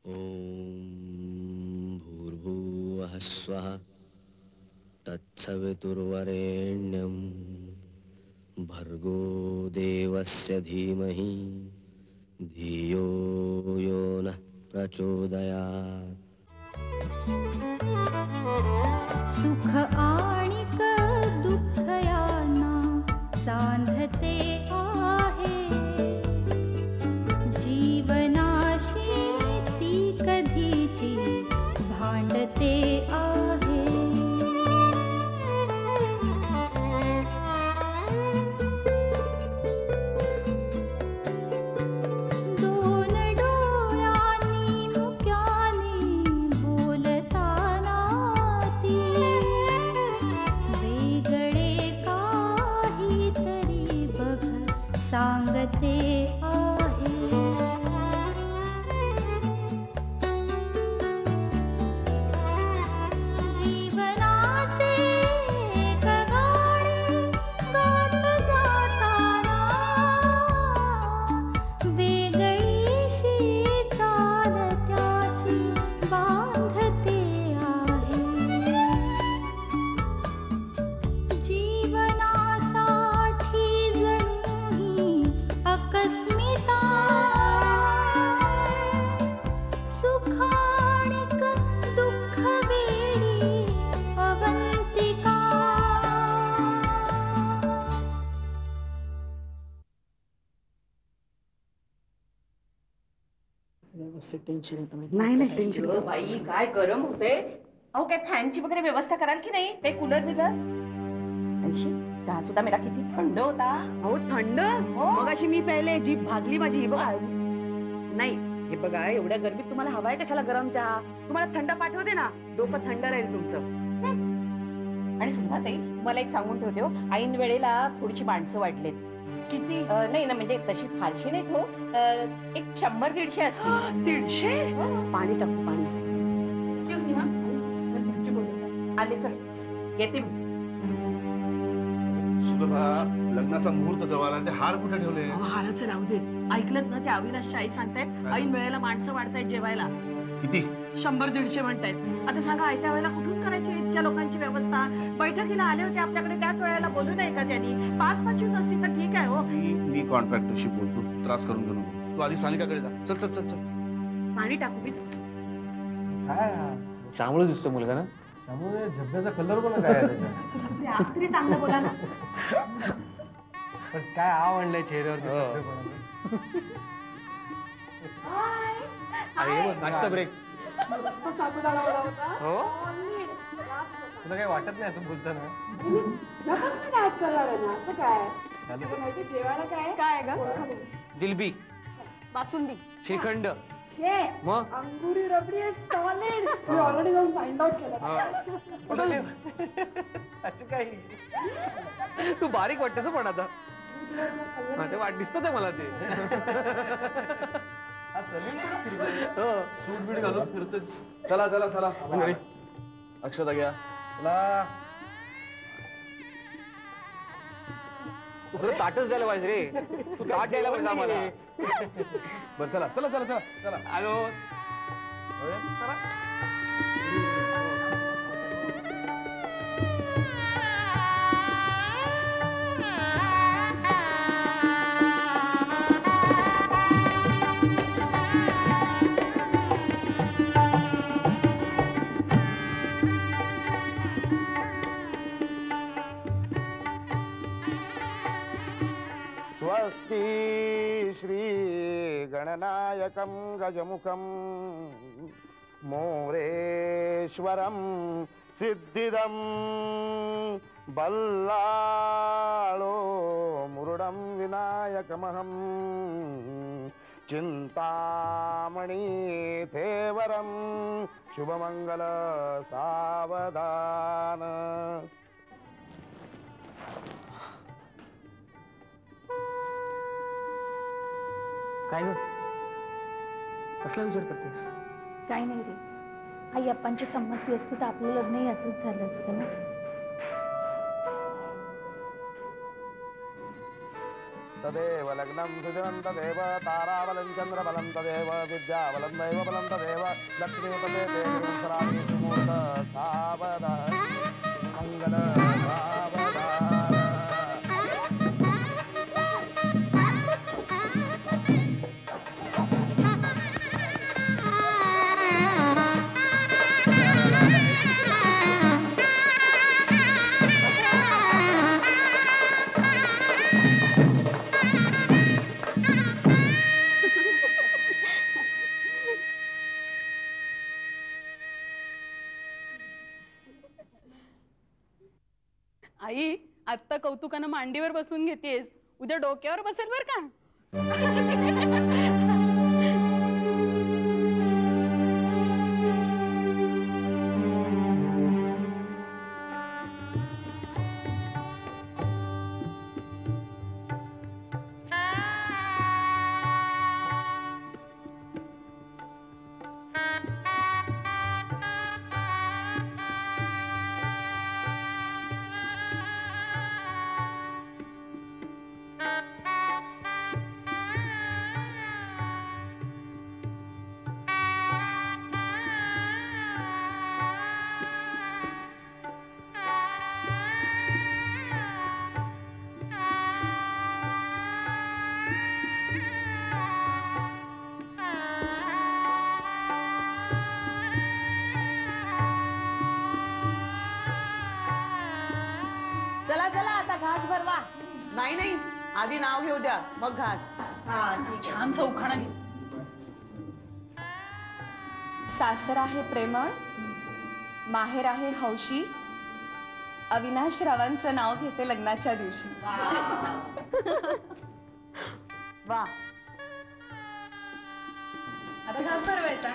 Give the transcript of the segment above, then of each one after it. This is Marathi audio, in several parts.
ओम भूर्भुवः स्वः तत्सवितुर्वरेण्यं भर्गो देवस्य धीमहि धियो यो नः प्रचोदयात्। सुख आणिक दुःख यांना सांधते आहे, जीवनाशी ती कधीची भांडते आहे। दोन डोळ्यांनी मुक्याने बोलताना ती वेगळे काहीतरी बघ सांगते आहे। जीवनाचे एक गाणे गात जाताना वेगळीशी चाल त्याची बांधते आहे। जीवनासाठी जणू ही अकस्मिता, सुखाणिक दुःख वेडी अवंतिका। नाही नाही टेन्शन अगं बाई काय गरम होते. अहो काय फॅनची वगैरे व्यवस्था कराल की नाही? ते कूलर बिलर. ऐशी चहा सुद्धा मेला किती थंड होता. अहो थंड मग अशी मी प्यायले जीभ भाजली माझी. हे बघा नाही हे बघा एवढ्या गरमीत तुम्हाला हवाय कशाला गरम चहा? तुम्हाला थंड पाठवते ना, डोकं थंड राहील तुमचं. आणि सुद्धा ताई मला एक सांगून ठेवते हो, ऐन वेळेला थोडीशी माणसं वाढलेत. किती? नाही ना म्हणजे तशी फारशी नाहीत हो, एक 100-150 असतील. 150? पाणी टाकू पाणी. Excuse me. हा चल भटजी बोलू आले. चल येते मी. सुलभा, लग्नाचा मुहूर्त जवळ आला, ते हार कुठे ठेवले? अहो, हाराचं राहू दे. ऐकलत ना, ते अविनाशची आई सांगतायत ऐन वेळेला माणसं वाढतायत जेवायला. किती? 100-150 म्हणतायत. आता सांगा आयत्या वेळेला कुठून करायची इतक्या लोकांची व्यवस्था? बैठकीला आले होते आपल्याकडे, त्याच वेळेला बोलू नये का त्यांनी? 5-25 असती तर ठीक आहे हो. मी कॉन्ट्रॅक्टरशी बोलतो, त्रास करून घेऊ नको. तू आधी सानिकाकडे जा. चल चल चल चल. पाणी टाकू मी. चांगलं दिसतो मुलगा ना, त्यामुळे झब्याचा कलर बघा काय आहे त्याचा. आज तरी चांगलं बोला ना. पण काय आवडलंय चेहऱ्यावर ते सगळेपणा. अरे नाश्ता ब्रेक. हो तुला काही वाटत नाही असं बोलताना? जिलबी, बासुंदी, श्रीखंड, मग अंगुरी रबडी सॉलिड. मी ऑलरेडी जाऊन फाइंड आउट केलं. असं काही तू बारीक वाटतेस पण आता. ते वाट दिसत आहे मला ते. सूट बीट घालून फिरतो. चला चला चला मंडळी, अक्षता घ्या. चला. तू खरं ताटच द्यायला पाहिजे रे. तू ताट द्यायला पाहिजे आम्हाला. बरं चला चला चला चला चला. हॅलो. स्वस्ति श्री गणनायकं गजमुखं मोरेश्वरं सिद्धिदं बल्लाळो मुरुडं विनायकमहं चिंतामणि थेवरं शुभमंगल सावधान. काय ग, कसला विचार करतेस? काही नाही रे, आई अप्पांची संमती असती तर आपलं लग्नही असंच झालं असतं ना. तदेव लग्नं सुजनं तदेव ताराबलं चन्द्रबलं तदेव विद्याबलं दैवबलं तदेव लक्ष्मीपते ते गुरुसराणि सुमूर्त सावधान मंगल सावधान। आई आत्ता कौतुकानं मांडीवर बसून घेतेस, उद्या डोक्यावर बसेल बर का? चला चला आता घास भरवा. नाही नाही, आधी नाव घेऊ द्या मग घास. छान चौखाणा घे. सासर आहे प्रेमळ, माहेर आहे हौशी, अविनाश रावांचं नाव घेते लग्नाच्या दिवशी. वा. आता घास भरवायचा.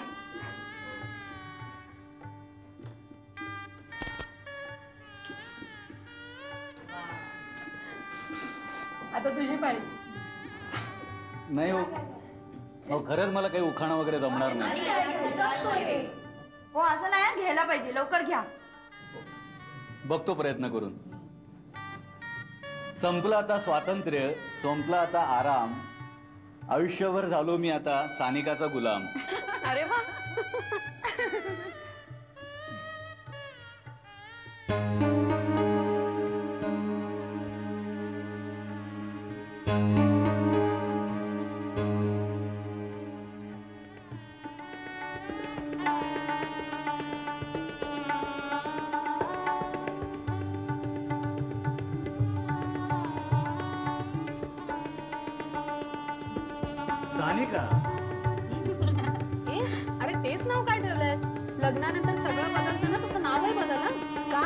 आता तुझी पाळी. नाही हो, खरंच मला काही उखाणं वगैरे जमणार नाही. हो असं नाही, घ्यायला पाहिजे, लवकर घ्या. बघतो प्रयत्न करून. संपलं आता स्वातंत्र्य, संपला आता आराम, आयुष्यभर झालो मी आता सानिकाचा गुलाम. अरे वा. सानिका, अरे तेच नाव काय ठेवलंयस? लग्नानंतर सगळं बदलतं ना, तसं नावही बदल का?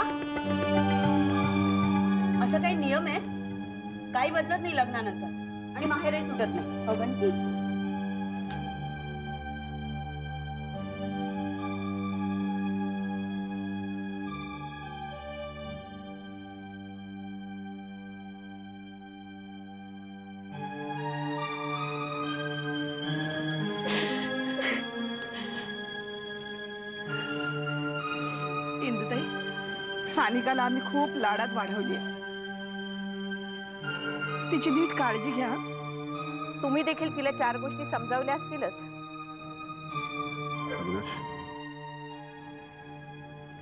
असं काही नियम आहे? काही बदलत नाही लग्नानंतर, आणि माहेरही तुटत नाही. अवंती, इंदुताई, सानिकाला आम्ही खूप लाडात वाढवली. तिची नीट काळजी घ्या. तुम्ही देखील तिला 4 गोष्टी समजावल्या असतीलच.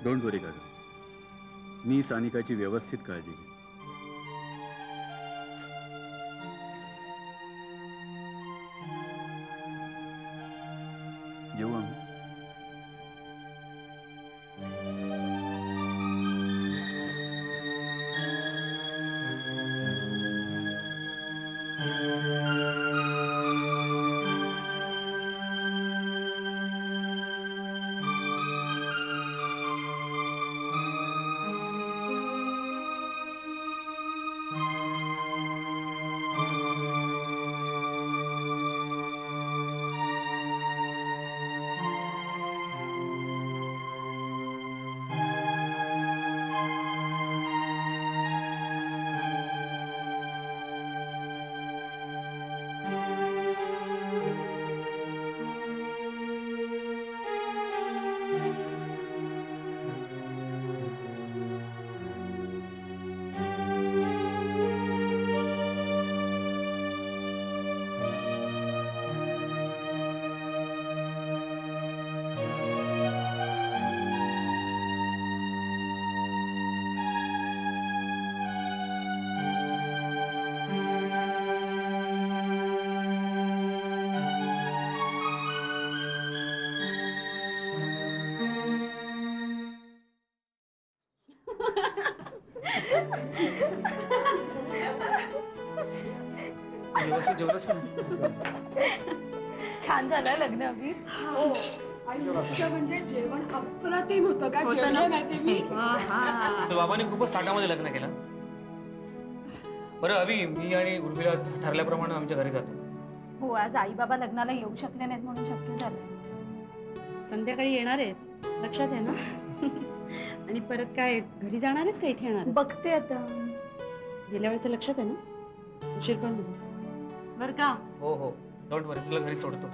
डोंट वरी काका, मी सानिकाची व्यवस्थित काळजी घेईन. येऊ आम्ही. व्यवस्थित जेवलंस का? छान झालं लग्न अभि. हो आणि मुख्य म्हणजे जेवण अप्रतिम होतं का जेवण माहिती मी. तर बाबांनी खूपच ताटामध्ये लग्न केलं. बरं अभि, मी आणि उर्मिला ठरल्याप्रमाणे आमच्या घरी जातो. हो, आज आई बाबा लग्नाला येऊ शकले नाहीत म्हणून शक्य झालं. संध्याकाळी येणार आहेत लक्षात आहे ना. आणि परत काय घरी जाणारच का इथे येणार बघते आता. गेल्या वेळेचं लक्षात आहे ना. उशीर पण नको बर का. हो हो, डोंट वरी, तुला घरी सोडतो.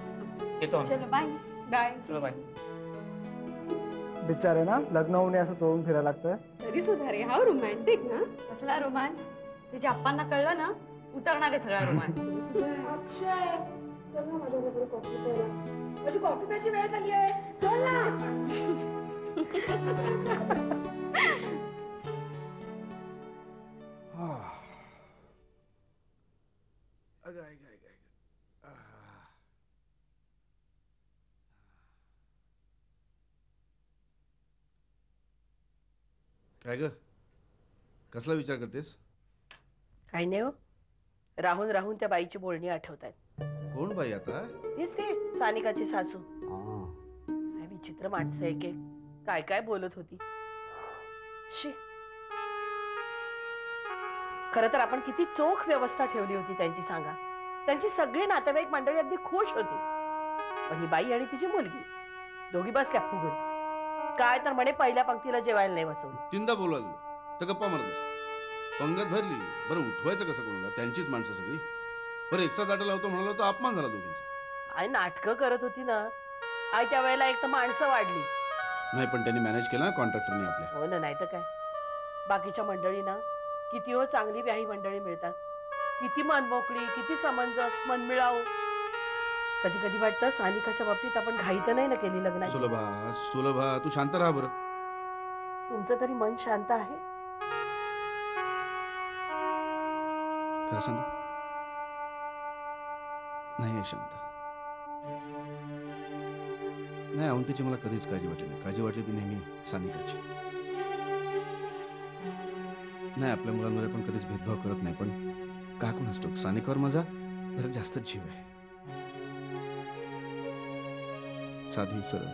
येतो आम्ही. चलो बाय. बाय. चलो बाय. बिचारे ना लग्न होणे असं चोळून फिरायला लागतंय. तरी सुद्धा रे, हा रोमॅन्टिक ना. कसला रोमांस. त्याच्या आप्पांना कळलं ना उतरणार आहे सगळा रोमांस. अक्षय चल ना माझ्याबरोबर कॉफी प्यायला. माझी कॉफी प्यायची वेळ झाली आहे. चल ना. काय ग कसला विचार करतेस? काही नाही हो, राहून राहून त्या बाईची बोलणी आठवत आहेत. कोण बाई आता? तेच ते सानिकाची सासू. काय विचित्र माणसं एक एक, काय काय बोलत होती. शी, खरं तर आपण किती चोख व्यवस्था ठेवली होती त्यांची सांगा. त्यांची सगळी नातेवाईक मंडळी अगदी खुश होती. पण ही बाई आणि तिची मुलगी दोघी बसल्या फुगून. काय तर म्हणे पहिल्या पंक्तीला जेवायला नाही बसवलं. तीनदा बोलायला तर गप्पा मारत बस. पंगत भरली. बरं उठवायचं कसं कोणाला? त्यांचीच माणसं सगळी. बरं एकसा जाटा लावतो म्हणाला तर अपमान झाला दोघींचा. आई नाटकं करत होती ना. आई त्या वेळेला एक तर माणसं वाढली. नाही पण त्यांनी मॅनेज केला कॉन्ट्रॅक्टरने आपल्या. हो ना, नाही तर काय. बाकीच्या मंडळींना किती हो चांगली व्याही मंडळी मिळतात. किती मनमोकळी, किती समंजस, मनमिळाऊ. कधी कधी वाटतं सानिकाच्या बाबतीत आपण घाई तर नाही ना केली लग्नाची. सुलभा सुलभा तू शांत राहा बरं. तुमचं तरी मन शांत आहे. काय सांगू? नाही आहे शांत. नाही अवंतीची मला कधीच काळजी वाटली नाही. काळजी वाटली ती नेहमी सानिकाची. नाही आपल्या मुलांमध्ये पण कधीच भेदभाव करत नाही. पण का कोण असतो सानिकावर माझा जरा जास्तच जीव आहे. साधी सरळ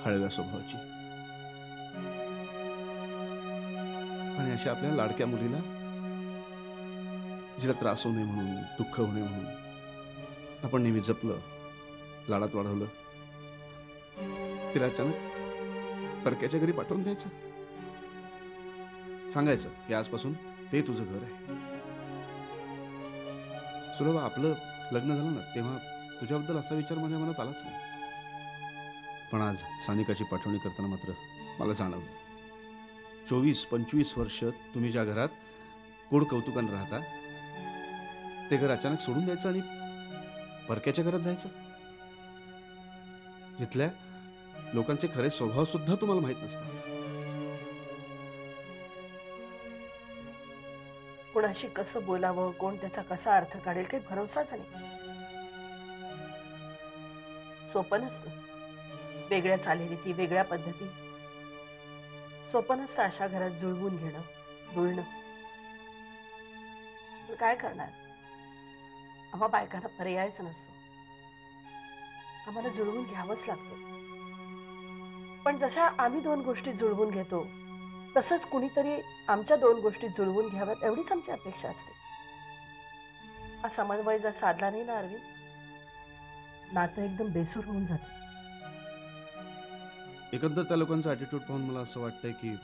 हळव्या स्वभावाची. आणि अशा आपल्या लाडक्या मुलीला जिला त्रास होऊ नये म्हणून, दुःख होऊ नये म्हणून आपण नेहमी जपलं, लाडात वाढवलं. तिला अचानक परक्याच्या घरी पाठवून द्यायचं. सांगायचं की आजपासून ते तुझं घर आहे. सुलभा आपलं लग्न झालं ना तेव्हा तुझ्याबद्दल असा विचार माझ्या मनात आलाच नाही. पण आज सानिकाची पाठवणी करताना मात्र मला जाणवलं 24-25 वर्ष तुम्ही ज्या घरात गोड कौतुकाने राहता ते घर अचानक सोडून द्यायचं आणि परक्याच्या घरात जायचं. जिथल्या लोकांचे खरे स्वभाव सुद्धा तुम्हाला माहित नसतात. कोणाशी कसं बोलावं, कोण त्याचा कसा अर्थ काढेल काही भरोसाच नाही. सोपं नसतं. वेगळ्या चालीरीती, वेगळ्या पद्धती. सोपं नसतं अशा घरात जुळवून घेणं, जुळणं. पण काय करणार, आम्हा बायकांना पर्यायच नसतो. आम्हाला जुळवून घ्यावंच लागतं. पण जशा आम्ही 2 गोष्टी जुळवून घेतो तसंच कुणीतरी आमच्या 2 गोष्टी जुळवून घ्याव्यात एवढीच आमची अपेक्षा असते. हा समन्वय जर साधला नाही ना अरविंद, नातं एकदम बेसूर होऊन जातं. एकंदर त्या लोकांचा ॲटिट्यूड पाहून मला असं वाटतंय की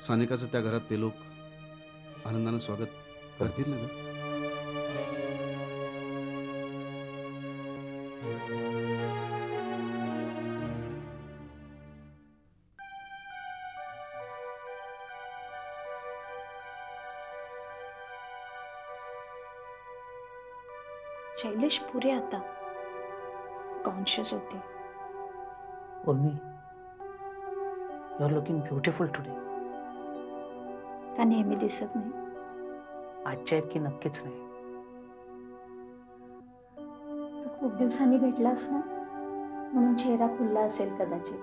सानिकाचं त्या घरात ते लोक आनंदानं स्वागत करतील ना ग. शैलेश पुरे आता कॉन्शियस होते. Urmi, you are looking beautiful today. का नेहमी दिसत नाही? आजच्या इतकी नक्कीच नाही. तू खूप दिवसांनी भेटलास ना म्हणून चेहरा खुलला असेल कदाचित.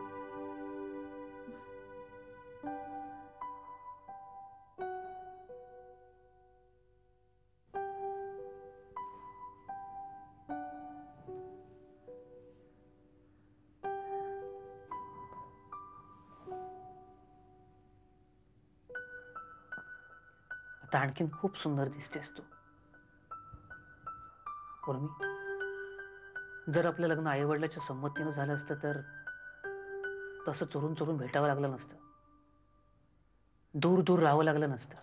आता आणखीन खूप सुंदर दिसतेस तू. उर्मी, जर आपलं लग्न आईवडिलाच्या संमतीनं झालं असतं तर तसं चोरून चोरून भेटावं लागलं नसतं, दूर दूर राहावं लागलं नसतं.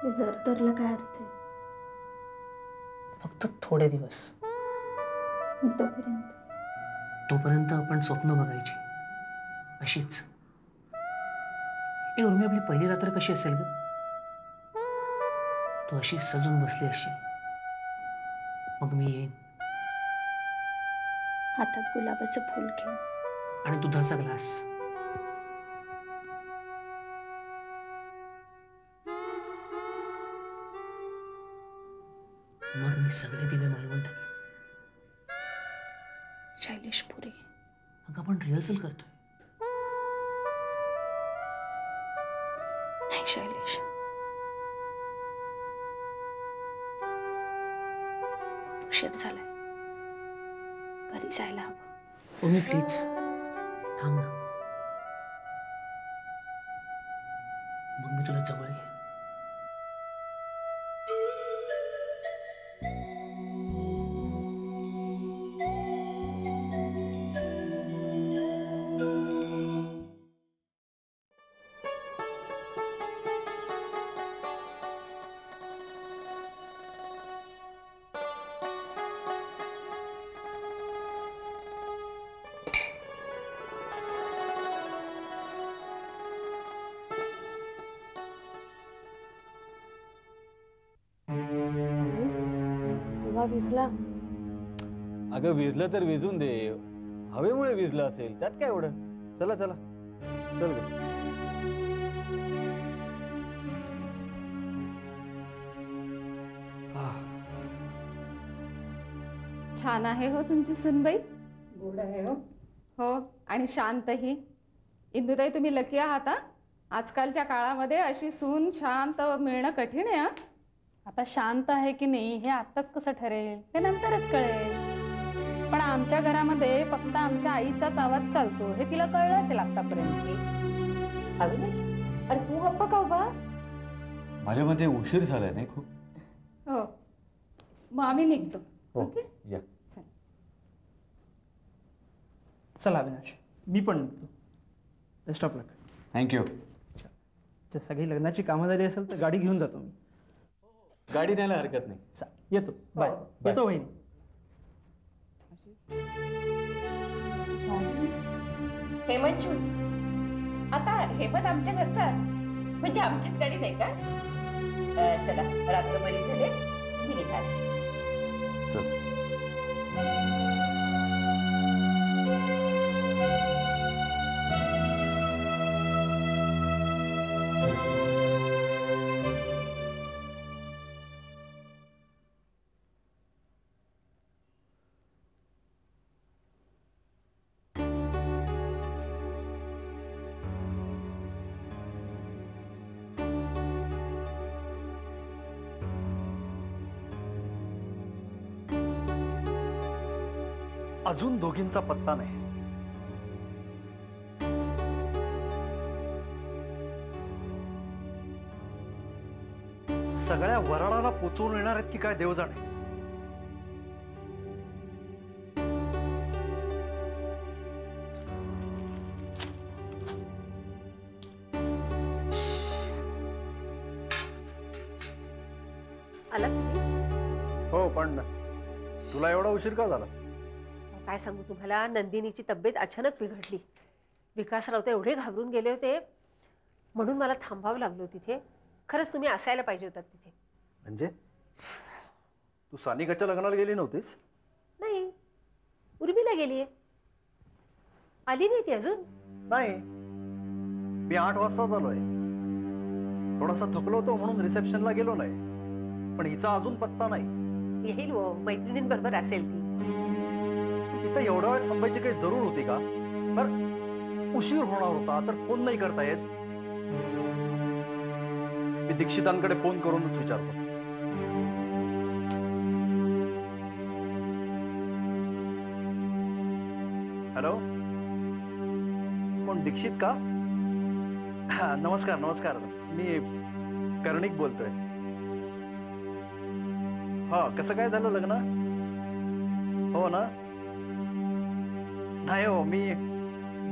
हे जर तरला काय अर्थ आहे? फक्त थोडे दिवस. तोपर्यंत आपण स्वप्न बघायची अशीच. उर्मी, आपली पहिली रात्र कशी असेल ग? तू अशी सजून बसली असशील, मग मी येईन हातात गुलाबाचं फूल घेऊन आणि दुधाचा ग्लास. मग मी सगळे दिवे मालवून टाकेन. शैलेश पुरे, अगं आपण रिहर्सल करतोय. नाही शैलेश, खूप उशीर झालाय, घरी जायला हवं. उर्मी प्लीज थांब ना. मग मी तुला जवळ घे. विजला. अगं विजलं तर विजून दे, हवेमुळे विजलं असेल, त्यात काय एवढं. चला चला चल ग. छान आहे हो तुमची सुनबाई. गोड आहे हो. हो, आणि शांतही. इंदुताई, तुम्ही लकी आहात. आजकालच्या काळामध्ये अशी सून शांत मिळणं कठीण आहे. आता शांत आहे की नाही हे आत्ताच कसं ठरेल, ते नंतरच कळेल. पण आमच्या घरामध्ये फक्त आमच्या आईचाच आवाज चालतो हे तिला कळलं असेल आतापर्यंत. अविनाश, अरे तू गप्पा का उभा? माझ्या मते उशीर झालाय नाही खूप. हो, मग आम्ही निघतो. ओके, या. चला अविनाश, मी पण निघतो. Best of luck. थँक्यू. जर सगळी लग्नाची कामं झाली असेल तर गाडी घेऊन जातो मी. गाडी न्यायला हरकत नाही. येतो. बाय. येतो बहिणी. हेमंत, आता हेमंत आमच्या घरचाच, म्हणजे आमचीच गाडी नाही का? चला, रात्र बरी झाले, मी निघाले. चल. अजून दोघींचा पत्ता नाही. सगळ्या वराडाला पोचवून येणार आहेत की काय देव जाणे. आला तुम्ही? हो, पण तुला एवढा उशीर का झाला? काय सांगू तुम्हाला, नंदिनीची तब्येत अचानक बिघडली. विकासराव तर एवढे घाबरून गेले होते, म्हणून मला थांबावं लागलो तिथे. खरंच तुम्ही असायला पाहिजे होतात तिथे. म्हणजे तू सानिकाच्या लग्नाला गेली नव्हतीस? नाही, उर्मिला गेलीये. आली नाही ती अजून? नाही, मी 8 वाजताच आलोय. थोडासा थकलो होतो म्हणून रिसेप्शनला गेलो नाही, पण हिचा अजून पत्ता नाही. येईल वो, मैत्रिणींबरोबर असेल ती. इथं एवढा वेळ थांबायची काही जरूर होती का? बरं, उशीर होणार होता तर फोन नाही करता येत? मी दीक्षितांकडे फोन करूनच विचारतो. हॅलो, कोण? दीक्षित का? नमस्कार नमस्कार, मी कर्णिक बोलतोय. हा, कसं काय झालं लग्न? हो ना. नाही हो, मी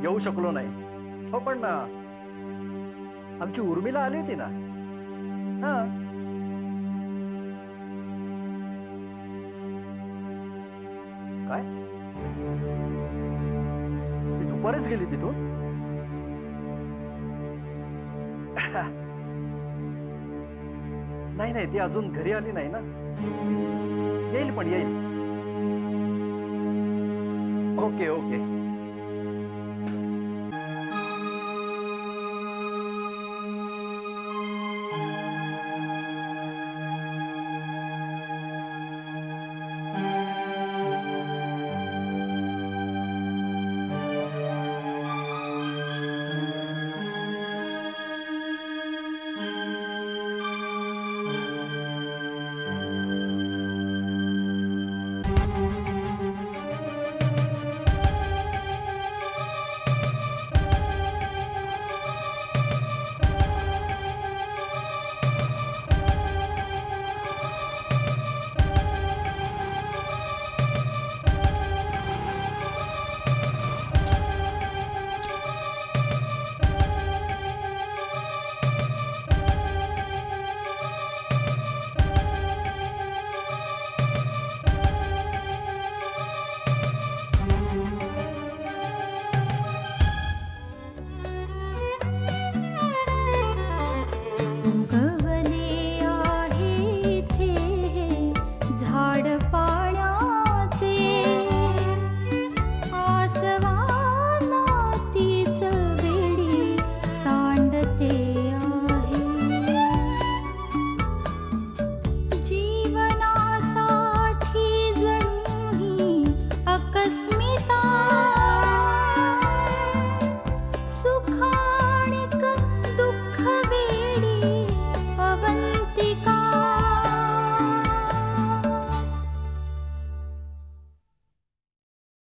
येऊ शकलो नाही. हो पण आमची उर्मिला आली होती ना. हा, काय ती दुपारीच गेली तिथून? नाही नाही, ती अजून घरी आली नाही ना. येईल पण येईल. Okay okay.